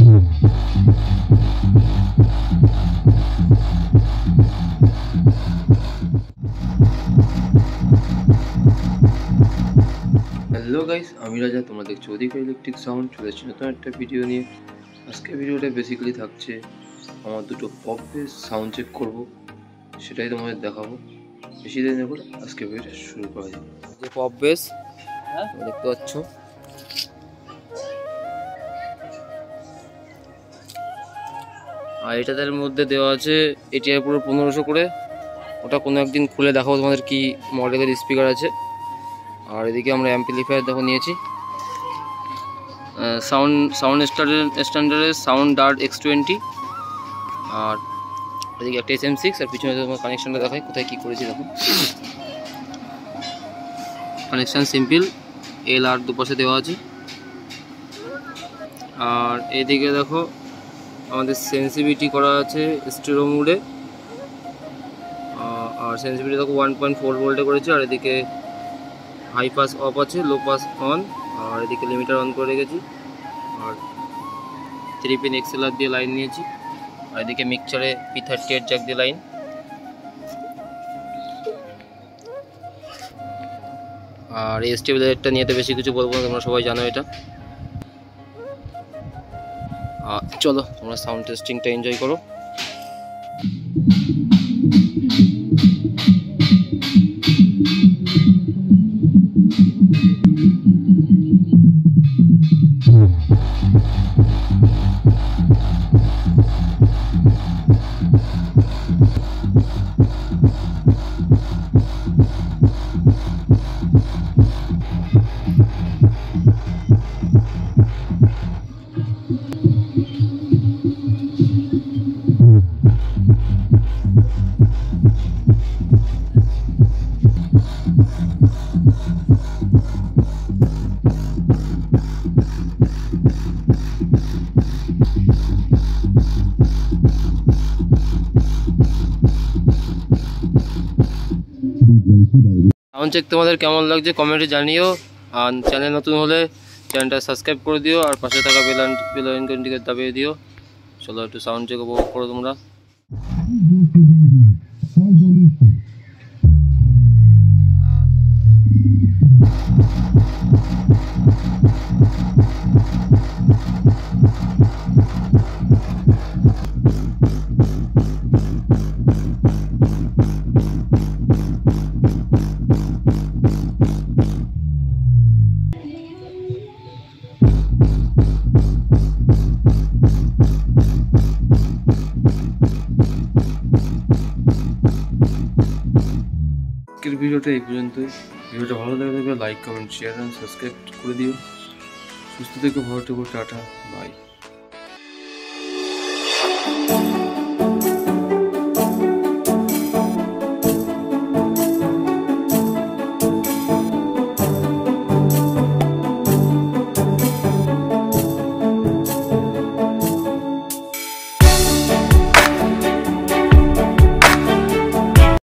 Hello guys, আমি রাজা, তোমরা দেখছো অধিকার ইলেকট্রিক সাউন্ড। চলে এসেছি নতুন একটা ভিডিও নিয়ে। আজকে ভিডিওটা বেসিক্যালি থাকছে আমার দুটো পপ বেস সাউন্ড চেক করব, সেটাই তোমাদের দেখাবো। বেশি দেরি না করে আজকে ভিডিওটা শুরু করা যাবে। যে পপ বেস দেখতে পাচ্ছ, আর এটাদের মধ্যে দেওয়া আছে এটিআই পুরো 1500 করে। ওটা কোনো একদিন খুলে দেখাবো তোমাদের কি মডেলের স্পিকার আছে। আর এদিকে আমরা অ্যাম্পলিফায়ার দেখো নিয়েছি, সাউন্ড স্ট্যান্ডার্ডের সাউন্ড ডার্ট X20। আর এদিকে একটা SM6, আর পিছনে তোমার কানেকশনটা দেখাই কোথায় কী করেছি। দেখো, কানেকশান সিম্পল, LR দুপাশে দেওয়া আছে। আর এদিকে দেখো আমাদের সেন্সিভিটি করা আছে স্টেরিও মোডে, আর সেন্সিভিটি দেখো 1.4 ভোল্টে করেছি। আর এদিকে হাই পাস অফ আছে, লো পাস অন, আর এদিকে লিমিটার অন করে রেখেছি। আর 3 পিন XLR দিয়ে লাইন নিয়েছি। আর এদিকে মিক্সচারে P38 জ্যাক দিয়ে লাইন। আর এই স্টেবিলাইজারটা নিয়ে তো বেশি কিছু বলবো না, তোমরা সবাই জানো এটা। চলো তোমরা সাউন্ড টেস্টিংটা এনজয় করো। সাউন্ড চেক তোমাদের কেমন লাগছে কমেন্টে জানিও। আর চ্যানেল নতুন হলে চ্যানেলটা সাবস্ক্রাইব করে দিও, আর পাশে থাকা বেল আইকনটিকে দাবিয়ে দিও। চলো একটু সাউন্ড চেক উপভোগ করো তোমরা। আজকের ভিডিওটা এই পর্যন্তই। ভিডিওটা ভালো লাগলে like, comment, share and subscribe করে দিও। সুস্থ থেকো, ভালো থেকো, টাটা, বাই।